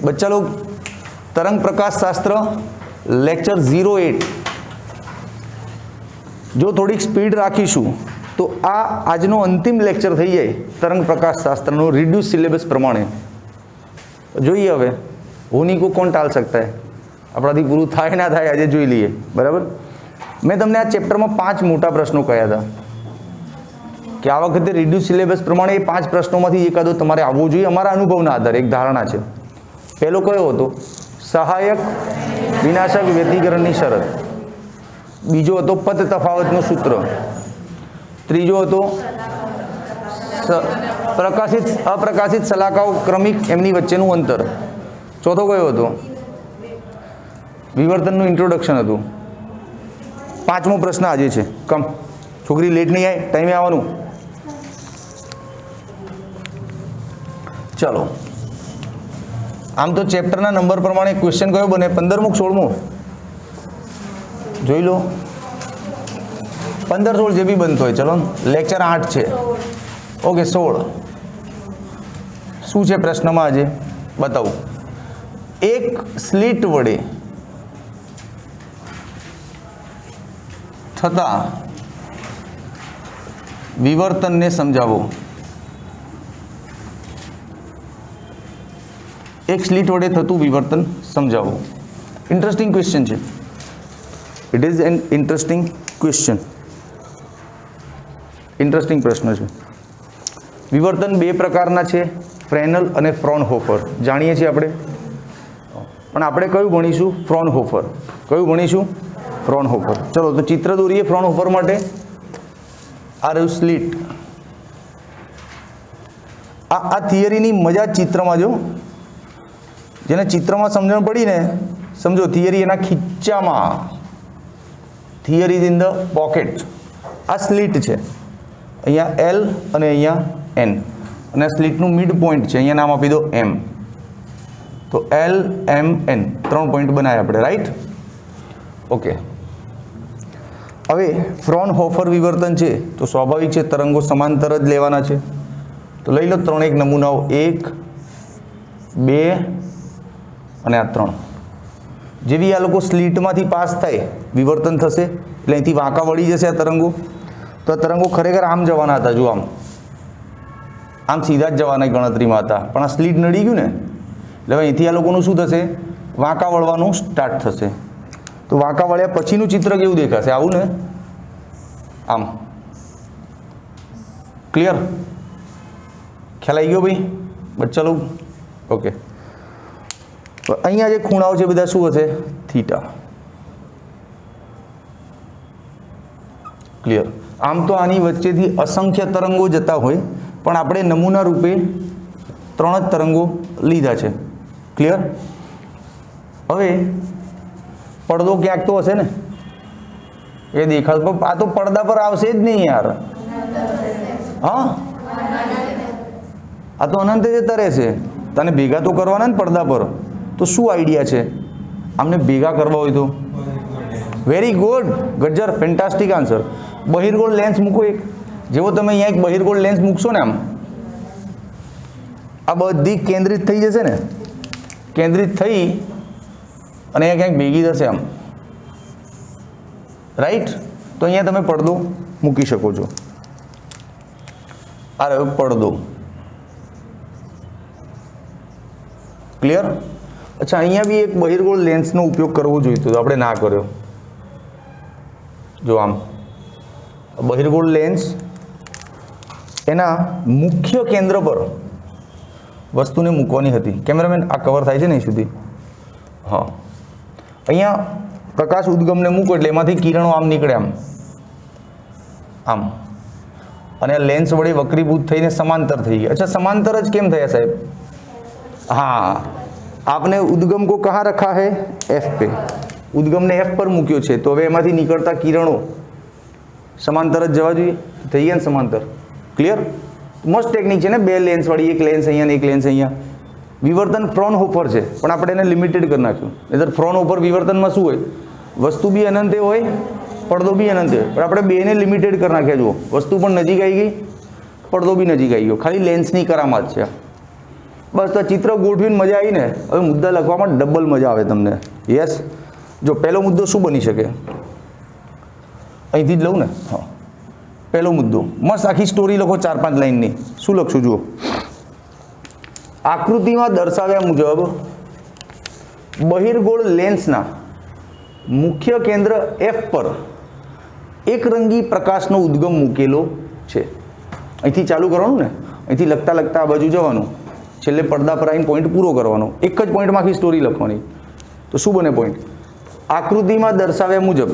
बच्चा लोग तरंग प्रकाश शास्त्र लेक्चर 08 जो थोड़ी स्पीड राखीशू तो आजनो अंतिम लेक्चर थी जाए तरंग प्रकाश शास्त्रनो रिड्यूस सिलेबस प्रमाणे जोईए हवे होनी को कोण टाल सकता है अपनाथी पूरुं थाय ना थाय आजे जोई लीए बराबर। मैं तमने आ चेप्टर में 5 मोटा प्रश्नों कह्या था कि आ वखते रिड्यूस सिलेबस प्रमाणे 5 प्रश्नों में एकादो तमारे आववो जोईए अमारा अनुभवना आधारे एक धारणा है। पहलो कयो हतो सहायक विनाशक व्यतिकरणनी शरत, बीजो हतो पद तफावतनुं सूत्र, त्रीजो हतो प्रकाशित अप्रकाशित शलाकाओ क्रमिक एमनी वच्चेनुं अंतर, चौथो कयो हतो विवर्तननुं इंट्रोडक्शन हतुं, पांचमो प्रश्न आजे छे। कम छोकरी लेट नहीं आए टाइमे आववानुं। चलो आम तो चेप्टरना नंबर प्रमाणे क्वेश्चन कयो बने 15मो 16मो જોઈ લો 15 16 જે બી બનતો હોય। ચલો લેક્ચર 8 છે ઓકે 16 શું છે પ્રશ્નમાં આજે બતાવું। એક સ્લિટ વડે થતા વિવર્તનને સમજાવો। एक स्लिट वडे थतुं विवर्तन समझावो। इंटरेस्टिंग क्वेश्चन है, it is an interesting question, interesting प्रश्न है। विवर्तन बे प्रकारना छे, फ्रेनल अने फ्रॉनहोफर जाणीए छीए आपणे, पण आपणे कयुं भणीशुं फ्रॉनहोफर। कयुं भणीशुं फ्रॉनहोफर। चलो तो चित्र दोरीए फ्रॉनहोफर माटे। आ रह्युं स्लिट। आ थियरीनी मजा चित्रमां जो जेने चित्र में समझण पड़ी ने समझो थियरी एना खीचा में, थियरी इन द पॉकेट। आ स्लिट है अहींया एल अने अहींया एन अने स्लिटनुं मिड पॉइंट है अहींया नाम आपी दो एम। तो एल एम एन 3 पॉइंट बनाया आपणे राइट ओके। हवे फ्रॉनहोफर विवर्तन है तो स्वाभाविक है तरंगो समांतर ज लेवाना छे। तो लई लो 3 एक नमूनाओ 1 2 અને આ 3 જેવી આ લોકો સ્લિટમાંથી પાસ થાય વિવર્તન થશે એટલે અહીંથી વાંકા વળી જશે આ તરંગો। તો આ તરંગો ખરેખર આમ જવાના હતા, જો આમ સીધા જ જવાના ગણતરીમાં હતા, પણ આ સ્લિટ નડી ગયું ને એટલે હવે અહીંથી આ લોકોનું શું થશે વાંકા વળવાનું સ્ટાર્ટ થશે। તો વાંકા વળ્યા પછીનું ચિત્ર કેવું દેખાશે આવું ને આમ। ક્લિયર ખ્યાલ આવી ગયો ભાઈ બચ્ચા લોગ ઓકે। अहींया जे खूणाओ छे बधा शुं हशे थीटा। क्लियर। आम तो आनी वच्चेथी असंख्य तरंगो जता होय पण आपणे नमूना रूपे 3 ज तरंगो लीधा छे। क्लियर। हवे પડદો ક્યાંક તો હશે ને એ દેખાતો આ તો પડદા પર આવશે જ નહીં યાર। હા આ તો અનંત જતા રહેશે, તને ભેગા તો કરવાના ને પડદા પર। तो शू आइडिया है आमने भेगा करवा हो तो वेरी गुड गज्जर फेंटास्टिक आंसर। बहिर्गोल लेंस मूको एक जेवो तमे अहींया एक बहिर्गोल लेंस मूकशो ने आम आ बधी केंद्रित थई जशे ने, केंद्रित थई अने अहींया क्यांक भेगी थशे आम राइट। तो अहींया तमे પડદો मूकी शको छो। आ रह्यो પડદો। क्लियर। अच्छा अहींया भी एक बहिर्गोल लेंसनो उपयोग करवो जोईतो तो आपणे ना कर्यो। जो आम बहिर्गोल लेंस एना मुख्य केंद्र पर वस्तुने मूकवानी हती। केमेरामेन आ कवर थाय छे ने सुधी। हाँ अहींया प्रकाश उद्गमने मूको एटले एमांथी किरणो आम निकळे आम आम अने लेंस वडे वक्रीभूत थईने समांतर थई गया। अच्छा समांतर ज केम थया साहेब? हाँ आपने उद्गम को कहाँ रखा है एफ पे, उद्गम ने एफ पर मूक्यो छे तो हवे एमांथी निकळता किरणों समांतर ज जवा जोईए, थई गया ने समांतर। क्लियर। मस्त टेक्निक है ने, 2 लेंस वाली एक लेंस अहींया ने एक लेंस अहींया। विवर्तन फ्रॉनहोफर है पण आपणे एने लिमिटेड कर नाख्युं। नहीतर फ्रॉनहोफर विवर्तन में शुं होय वस्तु भी अनंत होय પડદો भी अनंत होय पण आपणे 2 ने लिमिटेड कर नाख्या। जुओ वस्तु पण नजीक आई गई, પડદો भी नजीक आई गयो, खाली लेंसनी करामत छे। બસ તો ચિત્ર ગોઠવીને મજા આવી ને, હવે મુદ્દા લખવામાં ડબલ મજા આવે તમને. યસ, જો પહેલો મુદ્દો શું બની શકે, અહીંથી જ લઉં ને. હા, પહેલો મુદ્દો મસ્ત આખી સ્ટોરી લખો 4-5 લાઈનની. શું લખશું જુઓ, આકૃતિમાં દર્શાવ્યા મુજબ બહિર્ગોળ લેન્સના મુખ્ય કેન્દ્ર F પર એકરંગી પ્રકાશનો ઉદ્ગમ મૂકેલો છે. અહીંથી ચાલુ કરવાનું ને, અહીંથી લખતા લખતા આ બાજુ જવાનું, છેલ્લે પડદા પર આવીને પોઈન્ટ પૂરો કરવાનો. એક જ પોઈન્ટમાં આખી સ્ટોરી લખવાની. તો શું બને પોઈન્ટ, આકૃતિમાં દર્શાવ્યા મુજબ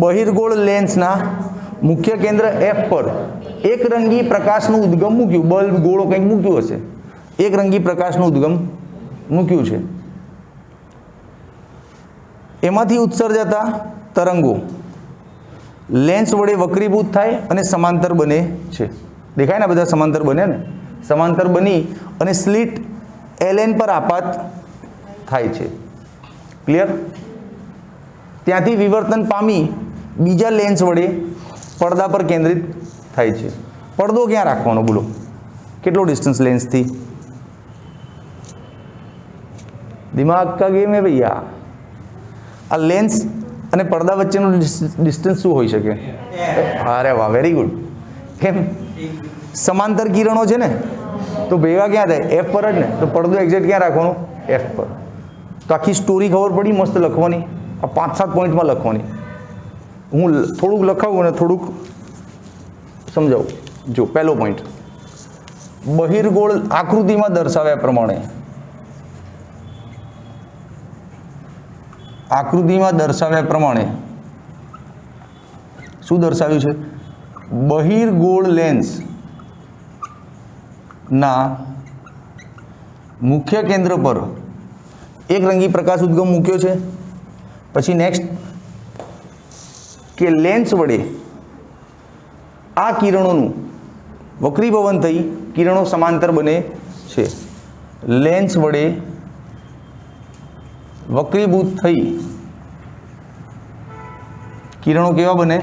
બહિર્ગોળ લેન્સના મુખ્ય કેન્દ્ર F પર એકરંગી પ્રકાશનું ઉદ્ગમ મૂક્યું. બલ્બ ગોળો કંઈક મૂક્યું હશે, એકરંગી પ્રકાશનું ઉદ્ગમ મૂક્યું છે. એમાંથી ઉત્સર્જાતા તરંગો લેન્સ વડે વક્રીભૂત થાય અને સમાંતર બને છે. દેખાય ને બધા સમાંતર બને ને, સમાંતર બની અને સ્લિટ LN પર આપાત થાય છે. ક્લિયર? ત્યાંથી વિવર્તન પામી બીજા લેન્સ વડે પડદા પર કેન્દ્રિત થાય છે. પડદો ક્યાં રાખવાનો બોલો, કેટલો ડિસ્ટન્સ લેન્સથી? દિમાગ કા ગેમ હે ભૈયા. આ લેન્સ અને પડદા વચ્ચેનું ડિસ્ટન્સ શું હોઈ શકે? અરે વાહ, વેરી ગુડ. કેમ? સમાંતર કિરણો છે ને, તો ભેગા ક્યાં થાય? F પર જ ને. તો પડદો એક્ઝેક્ટ ક્યાં રાખવાનો? F પર. તો આખી સ્ટોરી ખબર પડી, મસ્ત લખવાની. આ 5-7 પોઈન્ટમાં લખવાની. હું થોડુંક લખાવું અને થોડુંક સમજાવું. જો પહેલો પોઈન્ટ, બહિર્ગોળ આકૃતિમાં દર્શાવ્યા પ્રમાણે, આકૃતિમાં દર્શાવ્યા પ્રમાણે શું દર્શાવ્યું છે? બહિર્ગોળ લેન્સ ના મુખ્ય કેન્દ્ર પર એકરંગી પ્રકાશ ઉદ્ગમ મૂક્યો છે. પછી નેક્સ્ટ કે લેન્સ વડે આ કિરણોનું વક્રીભવન થઈ કિરણો સમાંતર બને છે. લેન્સ વડે વક્રીભૂત થઈ કિરણો કેવા બને?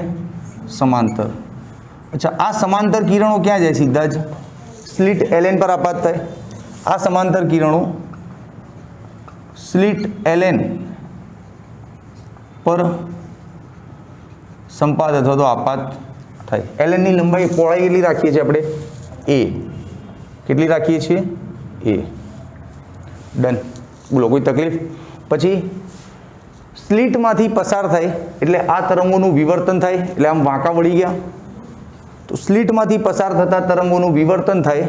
સમાંતર. અચ્છા, આ સમાંતર કિરણો ક્યાં જાય? સીધા જ સ્લિટ LN પર આપાત થાય. આ સમાંતર કિરણો સ્લિટ LN પર સંપાત અથવા તો આપાત થાય. LN ની લંબાઈ, પહોળાઈ કેટલી રાખીએ છીએ આપણે? A. કેટલી રાખીએ છીએ? A. ડન. બોલો, કોઈ તકલીફ? પછી સ્લિટમાંથી પસાર થાય એટલે આ તરંગોનું વિવર્તન થાય, એટલે આમ વાંકા વળી ગયા. તો સ્લિટમાંથી પસાર થતા તરંગોનું વિવર્તન થાય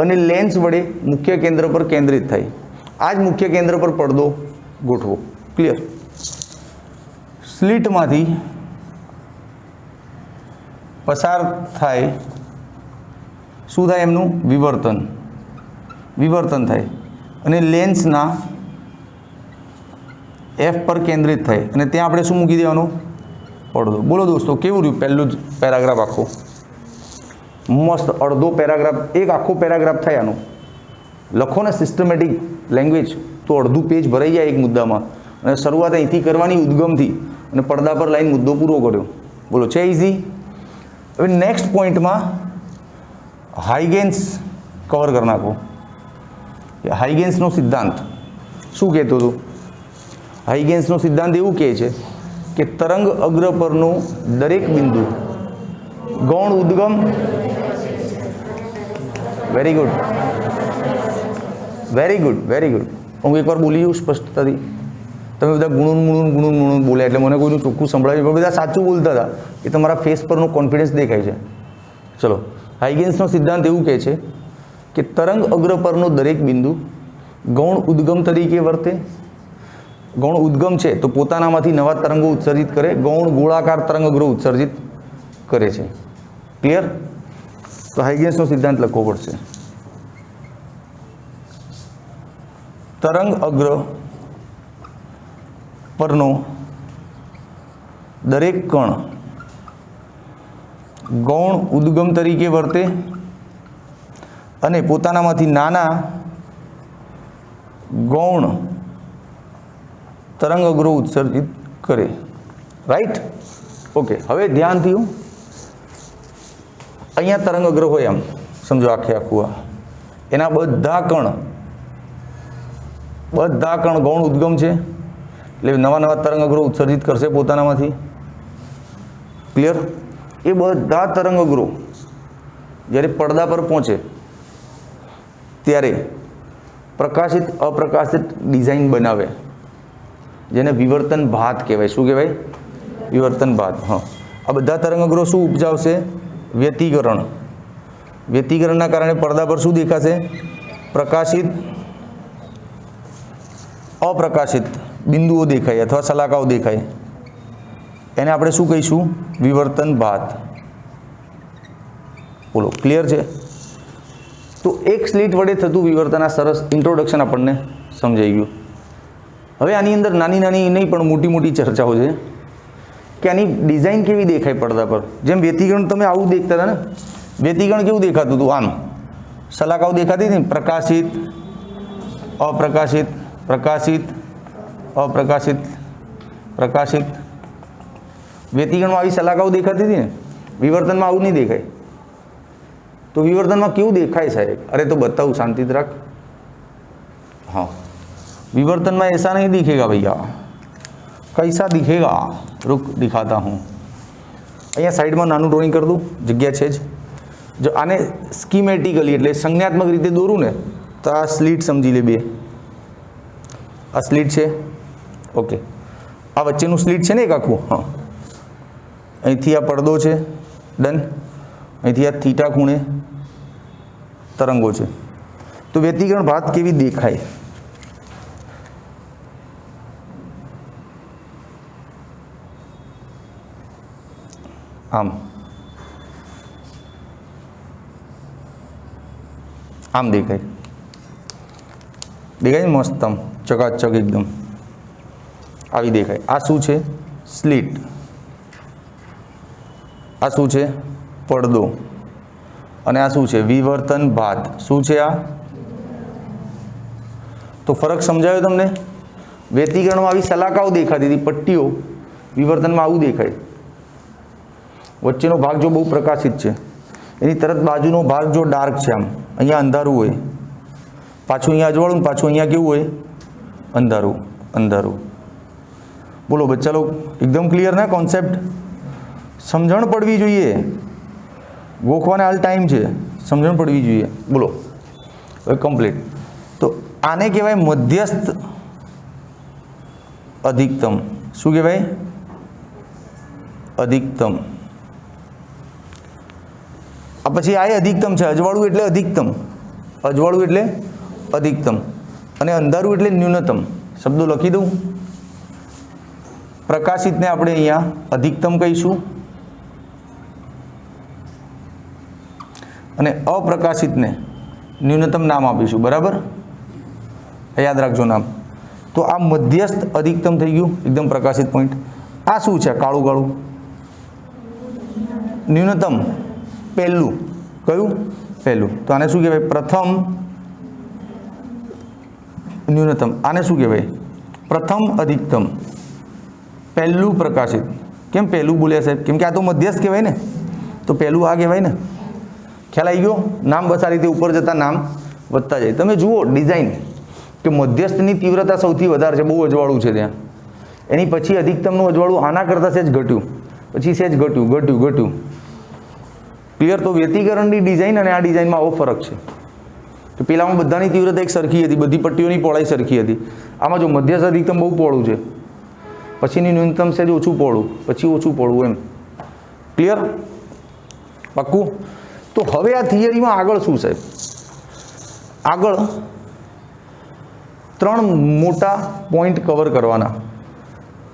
અને લેન્સ વડે મુખ્ય કેન્દ્ર પર કેન્દ્રિત થાય. આ જ મુખ્ય કેન્દ્ર પર પડદો ગોઠવો. ક્લિયર? સ્લિટમાંથી પસાર થાય, શું થાય? એમનું વિવર્તન થાય અને લેન્સના F પર કેન્દ્રિત થાય અને ત્યાં આપણે શું મૂકી દેવાનું? પડદો. બોલો દોસ્તો, કેવું રહ્યું પહેલું જ પેરાગ્રાફ આખો? મસ્ત. અડધો પેરાગ્રાફ, એક આખો પેરાગ્રાફ થાય આનો. લખો ને સિસ્ટમેટિક લેંગ્વેજ તો અડધું પેજ ભરાઈ જાય એક મુદ્દામાં. અને શરૂઆત અહીંથી કરવાની, ઉદ્ગમથી, અને પડદા પર લાઈન મુદ્દો પૂરો કર્યો. બોલો, છે ઇઝી? હવે નેક્સ્ટ પોઈન્ટમાં હાઇગેન્સ કવર કરી નાખો. હાઇગેન્સનો સિદ્ધાંત શું કહેતો હતો? હાઇગેન્સનો સિદ્ધાંત એવું કહે છે કે તરંગ અગ્ર પરનું દરેક બિંદુ ગૌણ ઉદ્ગમ, very good, very good, very good. હું એકવાર બોલી જાઉં સ્પષ્ટતાથી. તમે બધા ગુણુન બોલ્યા એટલે મને કોઈનું ચોખ્ખું સંભળાવ્યું, પણ બધા સાચું બોલતા હતા. એ તમારા ફેસ પરનું કોન્ફિડન્સ દેખાય છે. ચલો, હાઇગેન્સનો સિદ્ધાંત એવું કહે છે કે તરંગ અગ્ર પરનો દરેક બિંદુ ગૌણ ઉદ્ગમ તરીકે વર્તે. ગૌણ ઉદ્ગમ છે તો પોતાનામાંથી નવા તરંગો ઉત્સર્જિત કરે. ગૌણ ગોળાકાર તરંગ અગ્ર ઉત્સર્જિત કરે છે. ક્લિયર? તો હાઇગેન્સનો સિદ્ધાંત લખવો પડશે. તરંગ અગ્ર પરનો દરેક કણ ગૌણ ઉદ્ગમ તરીકે વર્તે અને પોતાનામાંથી નાના ગૌણ તરંગ અગ્રો ઉત્સર્જિત કરે. રાઈટ? ઓકે. હવે ધ્યાનથી અહીંયા તરંગ અગ્ર હોય, આમ સમજો આખે આખું. એના બધા કણ ગૌણ ઉદ્ગમ છે, એટલે નવા નવા તરંગ અગ્રો ઉત્સર્જિત કરશે પોતાનામાંથી. ક્લિયર? એ બધા તરંગ અગ્રો જ્યારે પડદા પર પહોંચે ત્યારે પ્રકાશિત અપ્રકાશિત ડિઝાઇન બનાવે, જેને વિવર્તન ભાત કહેવાય. શું કહેવાય? વિવર્તન ભાત. હા, આ બધા તરંગ અગ્રો શું ઉપજાવશે? વ્યતિકરણ. વ્યતિકરણના કારણે પડદા પર શું દેખાશે? પ્રકાશિત અપ્રકાશિત બિંદુઓ દેખાય અથવા શલાકાઓ દેખાય. એને આપણે શું કહીશું? વિવર્તન ભાત. બોલો, ક્લિયર છે? તો એક સ્લિટ વડે થતું વિવર્તન, આ સરસ ઇન્ટ્રોડક્શન આપણને સમજાઈ ગયું. હવે આની અંદર નાની નાની નહીં પણ મોટી મોટી ચર્ચાઓ છે કે આની ડિઝાઇન કેવી દેખાય પડદા પર. જેમ વ્યતિકરણ તમે આવું દેખતા હતા ને, વ્યતિકરણ કેવું દેખાતું હતું? આમ શલાકાઓ દેખાતી હતી ને, પ્રકાશિત અપ્રકાશિત, પ્રકાશિત અપ્રકાશિત, પ્રકાશિત. વ્યતિકરણમાં આવી શલાકાઓ દેખાતી હતી ને, વિવર્તનમાં આવું નહીં દેખાય. તો વિવર્તનમાં કેવું દેખાય સાહેબ? અરે તો બતાવું, શાંતિથી રાખ. हाँ, विवर्तन में ऐसा नहीं दिखेगा भैया. कैसा दिखेगा? रुक दिखाता हूँ. અહીંયા સાઈડમાં નાનું ડ્રોઈંગ કરી દઉં, જગ્યા છે જ. જો આને સ્કીમેટિકલી એટલે સંજ્ઞાત્મક રીતે દોરું ને તો આ સ્લીટ સમજી લે. બે આ સ્લીટ છે. ઓકે, આ વચ્ચેનું સ્લીટ છે ને એક આખું. હા, અહીંથી આ પડદો છે. ડન. અહીંથી આ થીટા ખૂણે તરંગો છે. તો વ્યતિકરણ ભાત કેવી દેખાય? આમ આમ દેખાય. દેખાય ને મસ્ત, આમ ચકાચક એકદમ આવી દેખાય. આ શું છે? સ્લીટ. આ શું છે? પડદો. અને આ શું છે? વિવર્તન ભાત. શું છે આ? તો ફરક સમજાયો તમને? વ્યતિકરણમાં આવી શલાકાઓ દેખાતી હતી, પટ્ટીઓ. વિવર્તનમાં આવું દેખાય. વચ્ચેનો ભાગ જો બહુ પ્રકાશિત છે, એની તરત બાજુનો ભાગ જો ડાર્ક છે, આમ અહીંયા અંધારું હોય, પાછું અહીંયા અજવાળું, પાછું અહીંયા કેવું હોય? અંધારું. અંધારું. બોલો બચ્ચા લોગ, એકદમ ક્લિયર ના કોન્સેપ્ટ? સમજણ પડવી જોઈએ. ગોખવાને હાલ ટાઈમ છે, સમજણ પડવી જોઈએ. બોલો હવે કમ્પ્લીટ. તો આને કહેવાય મધ્યસ્થ અધિકતમ. શું કહેવાય? અધિકતમ. આ પછી આ અધિકતમ છે. અજવાળું એટલે અધિકતમ. અજવાળું એટલે અધિકતમ અને અંધારું એટલે ન્યૂનતમ. શબ્દો લખી દઉં. પ્રકાશિતને આપણે અહીંયા અધિકતમ કહીશું અને અપ્રકાશિતને ન્યૂનતમ નામ આપીશું. બરાબર? યાદ રાખજો નામ. તો આ મધ્યસ્થ અધિકતમ થઈ ગયું, એકદમ પ્રકાશિત પોઈન્ટ. આ શું છે? કાળું કાળું ન્યૂનતમ. પહેલું. કયું? પહેલું. તો આને શું કહેવાય? પ્રથમ ન્યૂનતમ. આને શું કહેવાય? પ્રથમ અધિકતમ. પહેલું પ્રકાશિત. કેમ પહેલું બોલ્યા સાહેબ? કેમ કે આ તો મધ્યસ્થ કહેવાય ને, તો પહેલું આ કહેવાય ને. ખ્યાલ આવી ગયો? નામ બસ આ રીતે ઉપર જતા નામ વધતા જાય. તમે જુઓ ડિઝાઇન કે મધ્યસ્થની તીવ્રતા સૌથી વધારે છે, બહુ અજવાળું છે ત્યાં. એની પછી અધિકતમનું અજવાળું આના કરતાં સહેજ ઘટ્યું, પછી સહેજ ઘટ્યું. ક્લિયર? તો વ્યતિકરણની ડિઝાઇન અને આ ડિઝાઇનમાં આવો ફરક છે. તો પેલામાં બધાની તીવ્રતા એક સરખી હતી, બધી પટ્ટીઓની પહોળાઈ સરખી હતી. આમાં જો મધ્યસ્થ અધિકતમ બહુ પહોળું છે, પછીની ન્યૂનતમ સહેજ ઓછું પહોળું, પછી ઓછું પહોળું, એમ. ક્લિયર? પાક્કું? તો હવે આ થિયરીમાં આગળ શું સાહેબ? આગળ 3 મોટા પોઈન્ટ કવર કરવાના.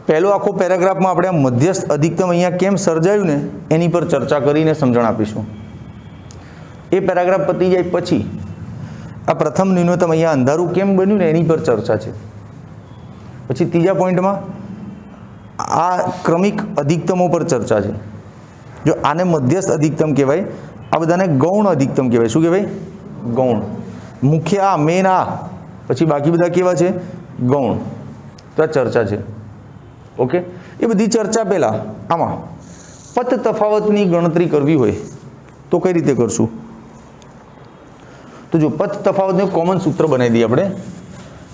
પહેલો આખો પેરેગ્રાફમાં આપણે આ મધ્યસ્થ અધિકતમ અહીંયા કેમ સર્જાયું ને એની પર ચર્ચા કરીને સમજણ આપીશું. એ પેરેગ્રાફ પતી જાય પછી આ પ્રથમ ન્યૂનતમ અહીંયા અંધારું કેમ બન્યું ને એની પર ચર્ચા છે. પછી ત્રીજા પોઈન્ટમાં આ ક્રમિક અધિકતમો પર ચર્ચા છે. જો આને મધ્યસ્થ અધિકતમ કહેવાય, આ બધાને ગૌણ અધિકતમ કહેવાય. શું કહેવાય? ગૌણ. મુખ્ય આ મેન આ, પછી બાકી બધા કેવા છે? ગૌણ. તો આ ચર્ચા છે. ઓકે, એ બધી ચર્ચા પહેલાં આમાં પત તફાવતની ગણતરી કરવી હોય તો કઈ રીતે કરશું? તો તો જો પથ તફાવતનું કોમન સૂત્ર બનાવી દઈએ આપણે,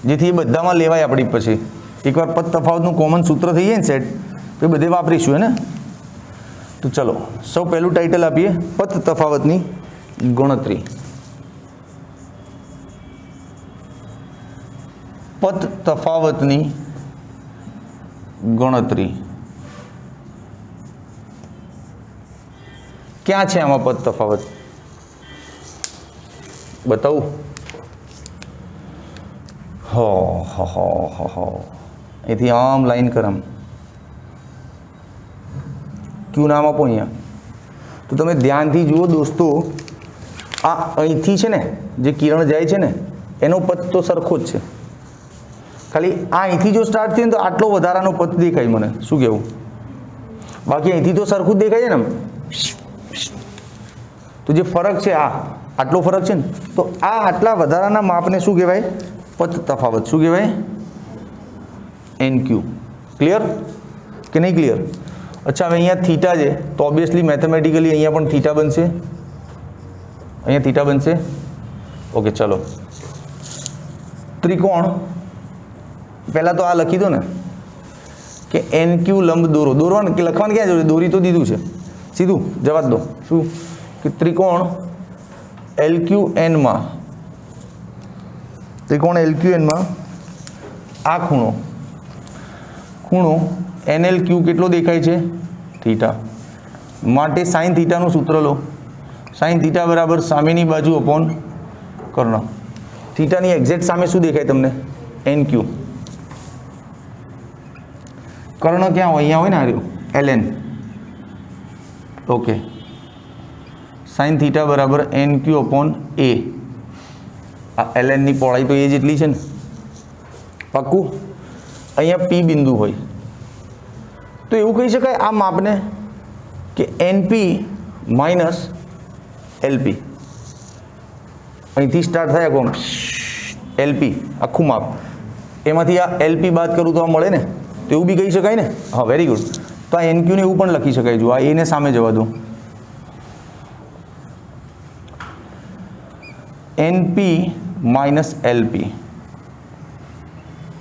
જેથી એ બધામાં લેવાય આપણી પછી. એકવાર પથ તફાવતનું કોમન સૂત્ર થઈ જાય ને સેટ, તો એ બધે વાપરીશું હે ને. તો ચલો સૌ પહેલું ટાઇટલ આપીએ પથ તફાવતની ગણતરી. પથ તફાવતની ગણતરી ક્યાં છે આમાં પદ તફાવત બતાવું? હો એથી આમ લાઈન કરમ ક્યુ નામ આપો અહીંયા. તો તમે ધ્યાનથી જુઓ દોસ્તો, આ અહીંથી છે ને જે કિરણ જાય છે ને એનો પદ તો સરખો જ છે, ખાલી આ અહીંથી જો સ્ટાર્ટ થયું ને તો આટલો વધારાનો પદ દેખાય મને, શું કહેવું? બાકી અહીંથી તો સરખું જ દેખાય છે ને. તો જે ફરક છે આ આટલો ફરક છે ને, તો આ આટલા વધારાના માપને શું કહેવાય? પથ તફાવત. શું કહેવાય? NQ. ક્લિયર કે નહીં ક્લિયર? અચ્છા, હવે અહીંયા થીટા છે તો ઓબ્વિયસલી મેથેમેટિકલી અહીંયા પણ થીટા બનશે, અહીંયા થીટા બનશે. ઓકે, ચલો ત્રિકોણ પહેલાં તો આ લખી દો ને કે NQ લંબ દોરો. દોરવાનું કે લખવાનું ક્યાં જરૂર? દોરી તો દીધું છે, સીધું જવા દો. શું કે ત્રિકોણ LQN માં, ત્રિકોણ LQN માં આ ખૂણો NLQ કેટલો દેખાય છે? થીટા. માટે સાઇન થીટાનું સૂત્ર લો. સાઇન થીટા બરાબર સામેની બાજુ અપોન કર્ણ. થીટાની એક્ઝેક્ટ સામે શું દેખાય તમને? NQ. કર્ણ ક્યાં હોય? અહીંયા હોય ને, હાર્યું LN. ઓકે, સાઇન થીટા બરાબર NQ અપોન A. આ LN ની પહોળાઈ તો એ જેટલી છે ને, પાક્કું? અહીંયા P બિંદુ હોય તો એવું કહી શકાય આ માપને કે NP માઇનસ LP. અહીંથી સ્ટાર્ટ થાય કોણ? LP આખું માપ, એમાંથી આ LP બાદ કરું તો આ મળે ને, તો એવું બી કહી શકાય ને. હા, વેરી ગુડ. તો આ NQ ને એવું પણ લખી શકાય. જો આ એને સામે જવા દો, NP માઇનસ LP.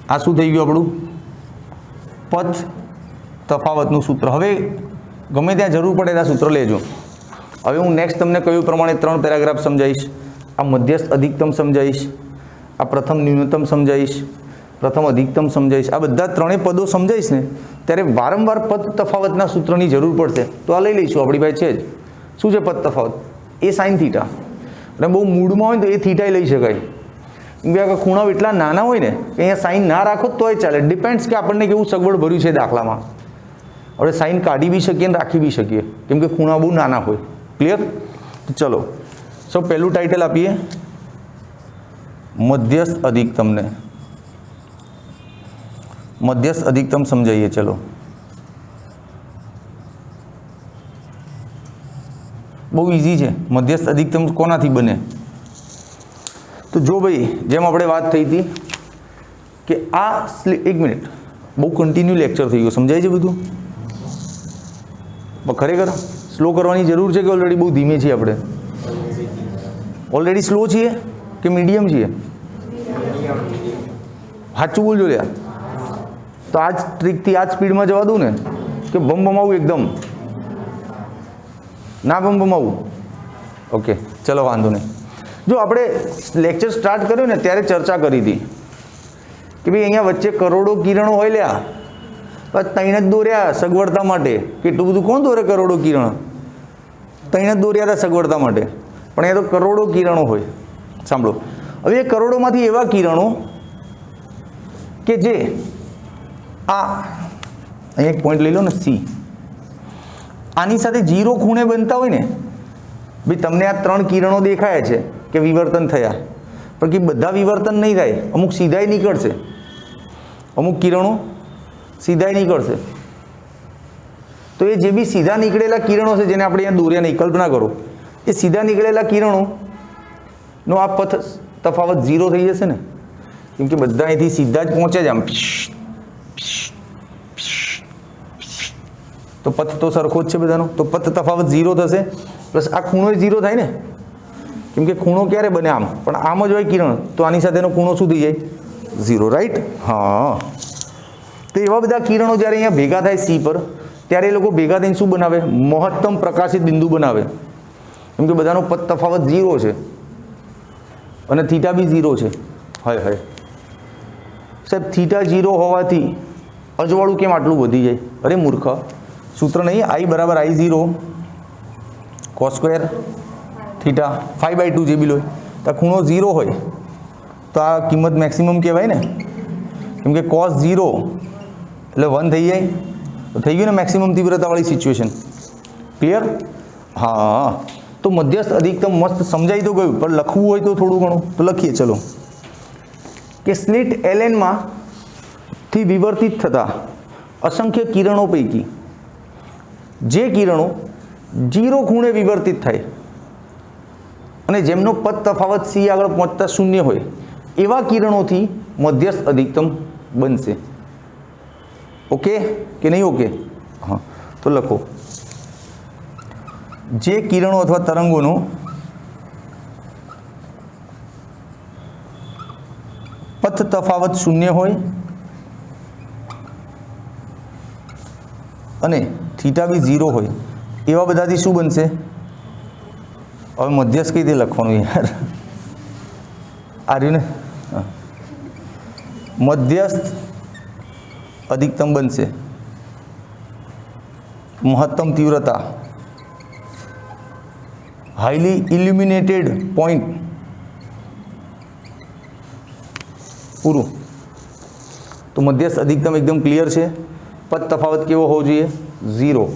આ શું થઈ ગયું આપણું? પથ તફાવતનું સૂત્ર. હવે ગમે ત્યાં જરૂર પડે ત્યાં સૂત્ર લેજો. હવે હું નેક્સ્ટ તમને કહ્યું પ્રમાણે 3 પેરાગ્રાફ સમજાવીશ. આ મધ્યસ્થ અધિકતમ સમજાવીશ, આ પ્રથમ ન્યૂનતમ સમજાવીશ, પ્રથમ અધિકતમ સમજાવીશ. આ બધા ત્રણેય પદો સમજાવીશ ને ત્યારે વારંવાર પદ તફાવતના સૂત્રની જરૂર પડશે, તો આ લઈ લઈશું, આપણી પાસે છે જ. શું છે પદ તફાવત? એ સાઇન થીટા. અને બહુ મૂડમાં હોય ને તો એ થીટાય લઈ શકાય. કેમ કે ખૂણાઓ એટલા નાના હોય ને કે અહીંયા સાઇન ના રાખો તોય ચાલે. ડિપેન્ડ્સ કે આપણને કેવું સગવડ ભર્યું છે દાખલામાં. આપણે સાઇન કાઢી બી શકીએ અને રાખી બી શકીએ, કેમ કે ખૂણા બહુ નાના હોય. ક્લિયર? તો ચલો સૌ પહેલું ટાઇટલ આપીએ મધ્યસ્થ અધિકતમને. મધ્યસ્થ અધિકતમ સમજાઈએ. ચલો, બહુ ઇઝી છે. મધ્યસ્થ અધિકતમ કોનાથી બને? તો જો ભાઈ, જેમ આપણે વાત થઈ હતી કે આ એક મિનિટ, બહુ કન્ટિન્યુ લેક્ચર થઈ ગયો, સમજાય છે બધું? ખરેખર સ્લો કરવાની જરૂર છે કે ઓલરેડી બહુ ધીમે છીએ આપણે? ઓલરેડી સ્લો છીએ કે મીડિયમ છીએ? સાચું બોલજો યાર. તો આ જ ટ્રીકથી આ જ સ્પીડમાં જવા દઉં ને કે બમબમાવું એકદમ? ના બમબમાવું? ઓકે, ચલો વાંધો નહીં. જો આપણે લેક્ચર સ્ટાર્ટ કર્યો ને ત્યારે ચર્ચા કરી હતી કે ભાઈ અહીંયા વચ્ચે કરોડો કિરણો હોય લ્યા, બસ 3 જ દોર્યા સગવડતા માટે. કેટલું બધું કોણ દોરે? કરોડો કિરણ 3 જ દોર્યા હતા સગવડતા માટે, પણ અહીંયા તો કરોડો કિરણો હોય. સાંભળો, હવે એ કરોડોમાંથી એવા કિરણો કે જે આ અહીંયા એક પોઈન્ટ લઈ લો ને, C, આની સાથે 0 ખૂણે બનતા હોય ને. ભાઈ તમને આ 3 કિરણો દેખાય છે કે વિવર્તન થયા, પણ કે બધા વિવર્તન નહીં થાય, અમુક સીધાય નીકળશે, અમુક કિરણો સીધાય નીકળશે. તો એ જે બી સીધા નીકળેલા કિરણો છે, જેને આપણે અહીંયા દોર્યા નહીં, કલ્પના કરો, એ સીધા નીકળેલા કિરણોનો આ પથ તફાવત 0 થઈ જશે ને, કેમ કે બધા અહીંથી સીધા જ પહોંચે જ આમ, તો પથ તો સરખો જ છે બધાનો. તો પથ તફાવત 0 થશે, પ્લસ આ ખૂણો 0 થાય ને, કેમ કેમ કે ખૂણો ક્યારે બને આમ, પણ આમ જ હોય કિરણ, તો આની સાથેનો ખૂણો શું થઈ જાય? 0, રાઈટ? હા. તો એવા બધા કિરણો જ્યારે અહીંયા ભેગા થાય સી પર, ત્યારે એ લોકો ભેગા થઈને શું બનાવે? મહત્તમ પ્રકાશિત બિંદુ બનાવે. કેમ કે બધાનો પદ તફાવત 0 છે અને થીટા બી 0 છે. હાય હાય સાહેબ, થીટા 0 હોવાથી અજવાળું કેમ આટલું વધી જાય? અરે મૂર્ખ, સૂત્ર નહીં, I બરાબર I0 cos સ્ક્વેર થીટા 5/2 જે બી લો. તો ખૂણો 0 હોય તો આ કિંમત મેક્સિમમ કહેવાય ને, કેમ કે cos 0 એટલે 1 થઈ જાય, તો થઈ ગયું ને મેક્સિમમ તીવ્રતાવાળી સિચ્યુએશન. ક્લિયર? હા. તો મધ્યસ્થ અધિકતમ મસ્ત સમજાઈ તો ગયું, પણ લખવું હોય તો થોડું ઘણું તો લખીએ. ચલો, કે સ્લિટ LN માંથી વિવર્તિત થતા અસંખ્ય કિરણો પૈકી જે કિરણો 0 ખૂણે વિવર્તિત થાય અને જેમનો પદ તફાવત C આગળ પહોંચતા 0 હોય, એવા કિરણોથી મધ્યસ્થ અધિકતમ બનશે. ઓકે કે નહીં? ઓકે. હા, તો લખો, જે કિરણો અથવા તરંગોનો પથ તફાવત 0 હોય અને થીટા બી 0 હોય, એવા બધાથી શું બનશે? હવે મધ્યસ્થ કઈ રીતે લખવાનું યાર? આ રહ્યું ને, મધ્યસ્થ અધિકતમ બનશે. મહત્તમ તીવ્રતા, હાઈલી ઇલ્યુમિનેટેડ પોઈન્ટ, પૂરું. તો મધ્યસ્થ અધિકતમ એકદમ ક્લિયર છે. પદ તફાવત કેવો હોવો જોઈએ? 0.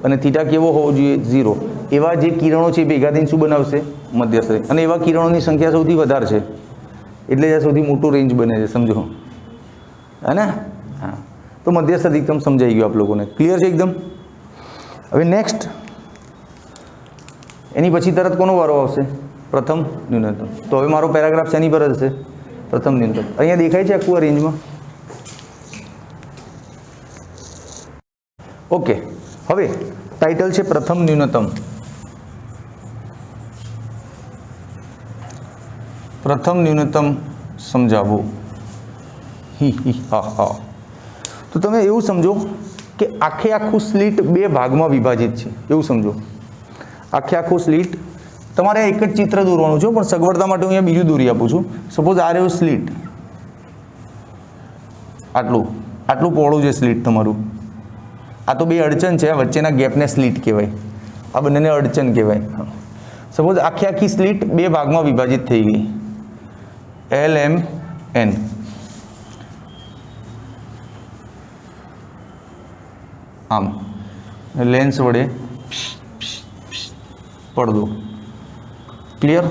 અને થીટા કેવો હોવો જોઈએ? 0. એવા જે કિરણો છે ભેગા થઈને શું બનાવશે? મધ્યસ્થ. અને એવા કિરણોની સંખ્યા સૌથી વધારે છે, એટલે જ સૌથી મોટું રેન્જ બને છે. સમજો, હે ને? હા. તો મધ્યસ્થ અધિકતમ સમજાઈ ગયું આપ લોકોને? ક્લિયર છે એકદમ? હવે નેક્સ્ટ, એની પછી તરત કોનો વારો આવશે? પ્રથમ ન્યૂનતમ. તો હવે મારો પેરાગ્રાફ શેની પર હશે? પ્રથમ ન્યૂનતમ. અહીંયા દેખાય છે આખું આ રેન્જમાં? ઓકે. હવે ટાઇટલ છે પ્રથમ ન્યૂનતમ. પ્રથમ ન્યૂનતમ સમજાવો. હી હી હા હા. તો તમે એવું સમજો કે આખે આખું સ્લિટ 2 ભાગમાં વિભાજિત છે, એવું સમજો. આખે આખું સ્લિટ, તમારે એક જ ચિત્ર દોરવાનું છે, પણ સગવડતા માટે હું અહીંયા બીજું દોરી આપું છું. સપોઝ આ રહ્યું સ્લિટ, આટલું આટલું પહોળું છે સ્લિટ તમારું. આ તો 2 અડચણ છે, વચ્ચેના ગેપને સ્લિટ કહેવાય, આ બંનેને અડચણ કહેવાય. સપોઝ આખી આખી સ્લિટ 2 ભાગમાં વિભાજિત થઈ ગઈ, LMN. આમ લેન્સ વડે પડદો. ક્લિયર?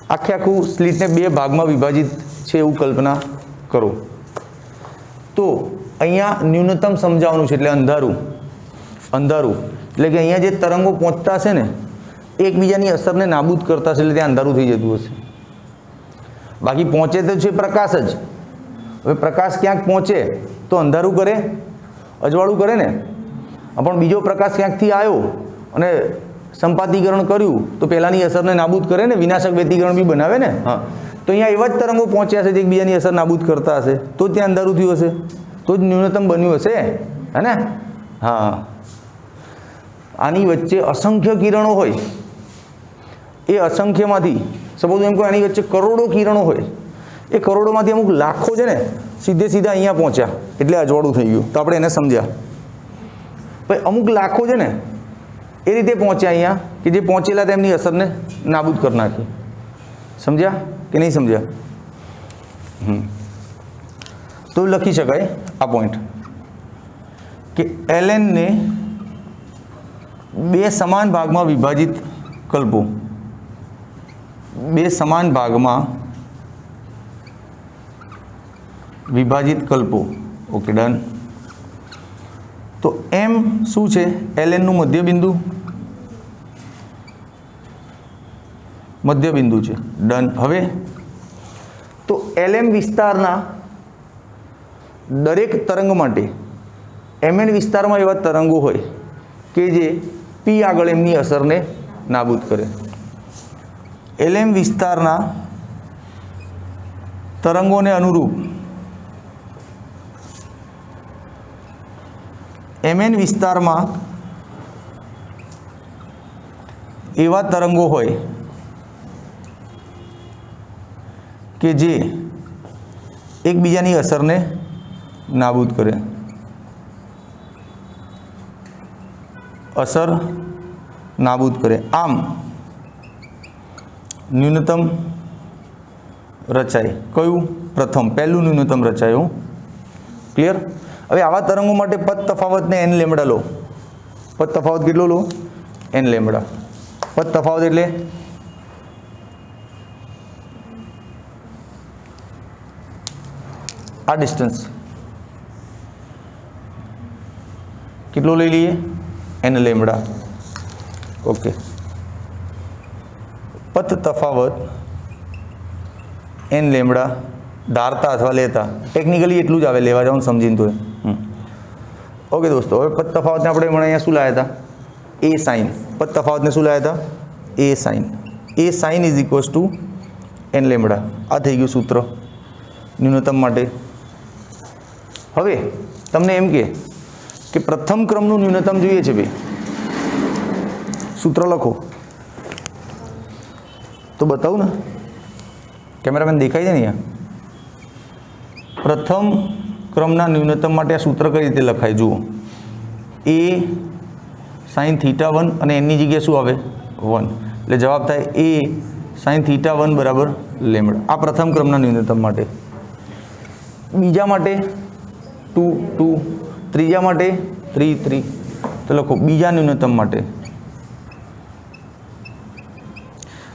આખે આખું સ્લિટને 2 ભાગમાં વિભાજિત છે એવું કલ્પના કરો. તો અહીંયા ન્યૂનતમ સમજાવવાનું છે, એટલે અંધારું. અંધારું એટલે કે અહીંયા જે તરંગો પહોંચતા હશે ને, એકબીજાની અસરને નાબૂદ કરતા હશે, એટલે ત્યાં અંધારું થઈ જતું હશે. બાકી પહોંચે તો છે પ્રકાશ જ. હવે પ્રકાશ ક્યાંક પહોંચે તો અંધારું કરે, અજવાળું કરે ને. પણ બીજો પ્રકાશ ક્યાંકથી આવ્યો અને સંપાતીકરણ કર્યું તો પહેલાંની અસરને નાબૂદ કરે ને, વિનાશક વ્યતિકરણ બી બનાવે ને. હા, તો અહીંયા એવા જ તરંગો પહોંચ્યા છે જે એકબીજાની અસર નાબૂદ કરતા હશે, તો ત્યાં અંધારું થયું હશે, તો જ ન્યૂનતમ બન્યું હશે, હે ને? હા. આની વચ્ચે અસંખ્ય કિરણો હોય, એ અસંખ્યમાંથી સપોઝ એમ કહો આની વચ્ચે કરોડો કિરણો હોય, એ કરોડોમાંથી અમુક લાખો છે ને સીધે સીધા અહીંયા પહોંચ્યા, એટલે અજવાળું થઈ ગયું. તો આપણે એને સમજ્યા. ભાઈ અમુક લાખો છે ને એ રીતે પહોંચ્યા અહીંયા, કે જે પહોંચેલા તેમની અસરને નાબૂદ કરી નાખી. સમજ્યા કે નહીં સમજ્યા? તો લખી શકાય આ પોઈન્ટ કે LN ને 2 સમાન ભાગમાં વિભાજિત કલ્પો. 2 સમાન ભાગમાં વિભાજિત કલ્પો. Okay, done. તો M શું છે? LN નું મધ્યબિંદુ. મધ્યબિંદુ છે, ડન. હવે તો LM વિસ્તારના દરેક તરંગ માટે MN વિસ્તારમાં એવા તરંગો હોય કે જે P આગળ એમની અસરને નાબૂદ કરે. LM વિસ્તારના તરંગોને અનુરૂપ MN વિસ્તારમાં એવા તરંગો હોય કે જે એકબીજાની અસરને નાબૂદ કરે. અસર નાબૂદ કરે. આમ ન્યૂનતમ રચાય. કયું? પ્રથમ, પહેલું ન્યૂનતમ રચાયું. ક્લિયર? હવે આવા તરંગો માટે પદ તફાવતને n લેમ્બડા લો. પદ તફાવત કેટલો લો? n lambda. પદ તફાવત એટલે આ ડિસ્ટન્સ કેટલો લઈ લઈએ? n lambda. ઓકે. પદ તફાવત n લેમ્બડા ધારતા અથવા લેતા, ટેકનિકલી એટલું જ આવે, લેવા જવાનું સમજીને તો. ઓકે દોસ્તો, હવે પદ તફાવતને આપણે અહીંયા શું લાવ્યા હતા? a sine. પદ તફાવતને શું લાવ્યા હતા? a sine. a sine is equals to n lambda. આ થઈ ગયું સૂત્ર ન્યૂનતમ માટે. હવે તમને એમ કે પ્રથમ ક્રમનું ન્યૂનતમ જોઈએ છે ભાઈ, સૂત્ર લખો તો બતાવું ને? કેમેરામેન દેખાય છે ને અહીંયા? પ્રથમ ક્રમના ન્યૂનતમ માટે આ સૂત્ર કઈ રીતે લખાય જુઓ. a સાઇન થીટા 1 અને એની જગ્યાએ શું આવે? 1. એટલે જવાબ થાય a સાઇન થીટા 1 બરાબર લેમ્બડા. આ પ્રથમ ક્રમના ન્યૂનતમ માટે. બીજા માટે 2 2, ત્રીજા માટે 3 3. તો લખો બીજા ન્યૂનતમ માટે.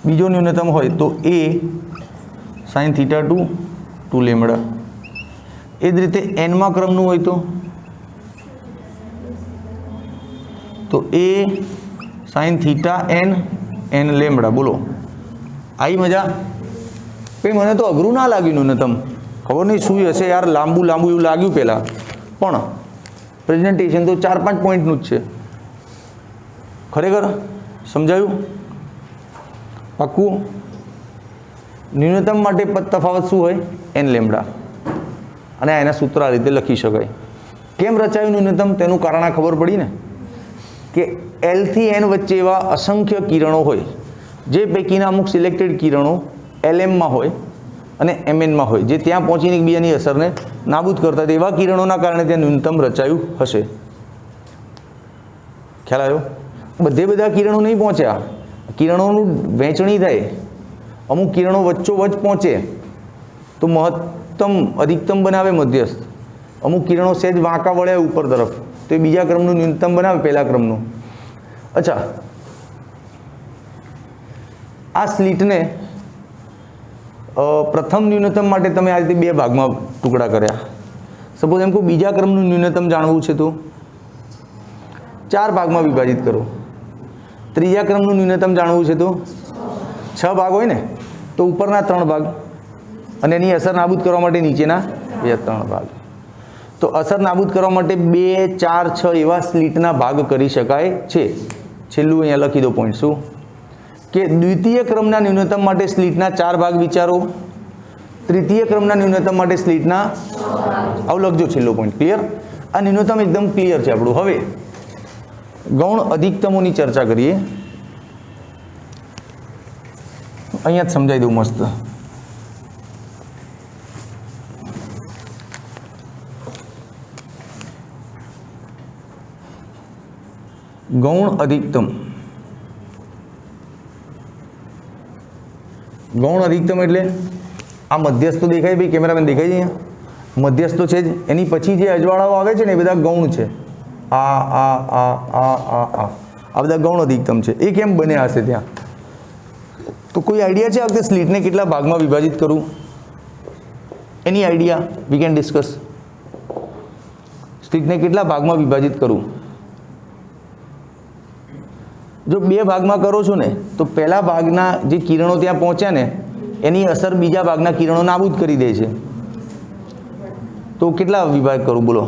બીજો ન્યૂનતમ હોય તો a સાઇન થીટા 2 2 લેમ્બડા. એ જ રીતે એનમાં ક્રમનું હોય તો a sine theta n lambda. બોલો, આવી મજા? ભાઈ મને તો અઘરું ના લાગ્યું ન્યૂનતમ, ખબર નહીં શું હશે યાર, લાંબુ એવું લાગ્યું પહેલાં, પણ પ્રેઝન્ટેશન તો 4-5 પોઈન્ટનું જ છે. ખરેખર સમજાયું? પાક્કું? ન્યૂનતમ માટે પદ તફાવત શું હોય? n lambda. અને એના સૂત્ર આ રીતે લખી શકાય. કેમ રચાયું ન્યૂનતમ? તેનું કારણ આ ખબર પડી ને કે L થી n વચ્ચે એવા અસંખ્ય કિરણો હોય, જે પૈકીના અમુક સિલેક્ટેડ કિરણો LMમાં હોય અને MNમાં હોય, જે ત્યાં પહોંચીને એકબીજાની અસરને નાબૂદ કરતા હતા. એવા કિરણોના કારણે ત્યાં ન્યૂનતમ રચાયું હશે. ખ્યાલ આવ્યો? બધા કિરણો નહીં પહોંચ્યા, કિરણોનું વહેંચણી થાય. અમુક કિરણો વચ્ચોવચ્ચ પહોંચે તો મહત્તમ અધિકતમ બનાવે મધ્યસ્થ. અમુક કિરણો સહેજ વાંકા વળે ઉપર તરફ તો એ બીજા ક્રમનું ન્યૂનતમ બનાવે પહેલા ક્રમનું. અચ્છા, આ સ્લિટને પ્રથમ ન્યૂનતમ માટે તમે આ રીતે બે ભાગમાં ટુકડા કર્યા. સપોઝ એમ કહું બીજા ક્રમનું ન્યૂનતમ જાણવું છે તો 4 ભાગમાં વિભાજિત કરો. ત્રીજા ક્રમનું ન્યૂનતમ જાણવું છે તો 6 ભાગ હોય ને, તો ઉપરના 3 ભાગ અને એની અસર નાબૂદ કરવા માટે નીચેના 2-3 ભાગ. તો અસર નાબૂદ કરવા માટે 2 4 6 એવા સ્લિટના ભાગ કરી શકાય છે. છેલ્લું અહીંયા લખી દો પોઈન્ટ. શું કે દ્વિતીય ક્રમના ન્યૂનતમ માટે સ્લિટના 4 ભાગ વિચારો, તૃતીય ક્રમના ન્યૂનતમ માટે સ્લિટના, આવું લખજો છેલ્લો પોઈન્ટ. ક્લિયર? આ ન્યૂનતમ એકદમ ક્લિયર છે આપણું. હવે ગૌણ અધિકતમોની ચર્ચા કરીએ. અહીંયા જ સમજાવી દઉં મસ્ત. ગૌણ અધિકતમ. ગૌણ અધિકતમ એટલે આ મધ્યસ્થ દેખાય ભાઈ, કેમેરામેન દેખાય છે અહીંયા? મધ્યસ્થ તો છે જ, એની પછી જે અજવાળાઓ આવે છે ને એ બધા ગૌણ છે. આ બધા ગૌણ અધિકતમ છે. એ કેમ બન્યા હશે ત્યાં? તો કોઈ આઈડિયા છે આ વખતે સ્લિટને કેટલા ભાગમાં વિભાજિત કરવું? એની આઈડિયા વી કેન ડિસ્કસ. સ્લિટને કેટલા ભાગમાં વિભાજિત કરવું? જો 2 ભાગમાં કરો છો ને તો પહેલા ભાગના જે કિરણો ત્યાં પહોંચ્યા ને એની અસર બીજા ભાગના કિરણો નાબૂદ કરી દે છે. તો કેટલા વિભાગ કરું બોલો?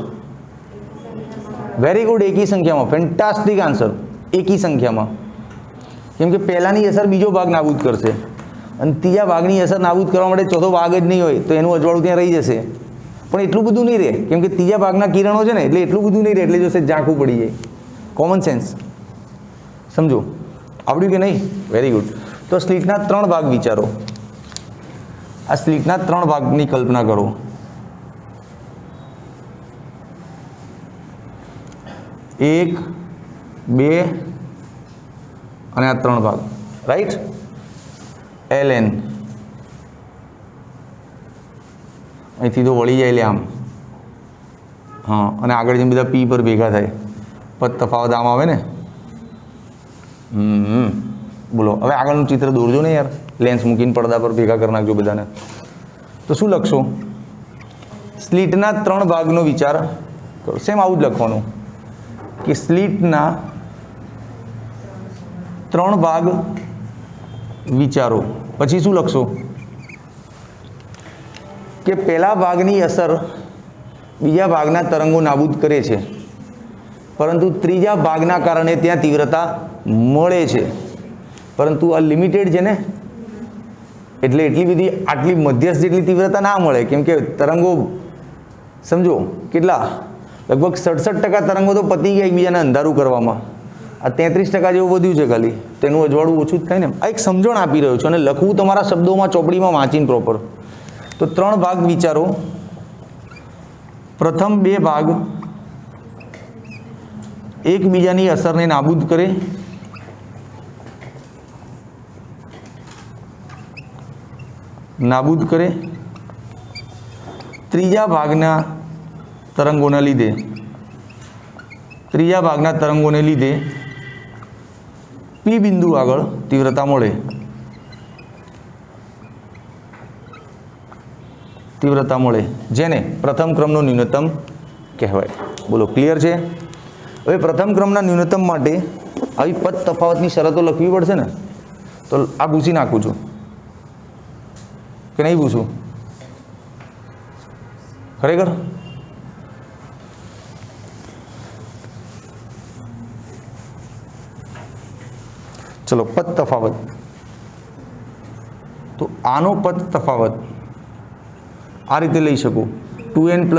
વેરી ગુડ, એકી સંખ્યામાં. Fantastic answer. એકી સંખ્યામાં. કેમ કે પહેલાની અસર બીજો ભાગ નાબૂદ કરશે. અને ત્રીજા ભાગની અસર નાબૂદ કરવા માટે ચોથો ભાગ જ નહીં હોય તો એનું અજવાળું ત્યાં રહી જશે, પણ એટલું બધું નહીં રહે, કેમ કે ત્રીજા ભાગના કિરણો છે ને એટલે એટલું બધું નહીં રહે, એટલે જોશે ઝાંખું પડી જાય. કોમન સેન્સ સમજો. આવડ્યું કે નહીં? Very good. તો સ્લિટના 3 ભાગ વિચારો. આ સ્લિટના 3 ભાગની કલ્પના કરો. એક, બે અને આ 3 ભાગ, રાઈટ? LN અહીંથી તો વળી જાય લે આમ, હા, અને આગળ જઈને બધા P પર ભેગા થાય, પદ તફાવત આમ આવે ને. બોલો હવે આગળનું ચિત્ર દોરજો ને યાર, લેન્સ મૂકીને પડદા પર ભેગા કરી નાખજો બધાને. તો શું લખશો? સ્લિટના 3 ભાગનો વિચાર કરો. સેમ આવું જ લખવાનું કે સ્લિટના 3 ભાગ વિચારો. પછી શું લખશો? કે પહેલા ભાગની અસર બીજા ભાગના તરંગો નાબૂદ કરે છે, પરંતુ ત્રીજા ભાગના કારણે ત્યાં તીવ્રતા મળે છે, પરંતુ આ લિમિટેડ છે ને, એટલે એટલી બધી આટલી મધ્યસ્થ જેટલી તીવ્રતા ના મળે, કેમ કે તરંગો સમજો કેટલા, લગભગ 67% તરંગો તો પતી ગયા એકબીજાને અંધારું કરવામાં. આ 33% જેવું વધ્યું છે ખાલી, તેનું અજવાળું ઓછું જ થાય ને. આ એક સમજણ આપી રહ્યો છું અને લખવું તમારા શબ્દોમાં ચોપડીમાં વાંચીને પ્રોપર. તો 3 ભાગ વિચારો. પ્રથમ 2 ભાગ એકબીજાની અસરને નાબૂદ કરે, ત્રીજા ભાગના તરંગોને લીધે P બિંદુ આગળ તીવ્રતા મળે, જેને પ્રથમ ક્રમનો ન્યૂનતમ કહેવાય. બોલો ક્લિયર છે? હવે પ્રથમ ક્રમના ન્યૂનતમ માટે આવી પદ તફાવતની શરતો લખવી પડશે ને, તો આ ભૂસી નાખું છું કે નહીં ભૂસું? ખરેખર ચલો પદ તફાવત. તો આનો પદ તફાવત આ રીતે લઈ શકું, 2n + 1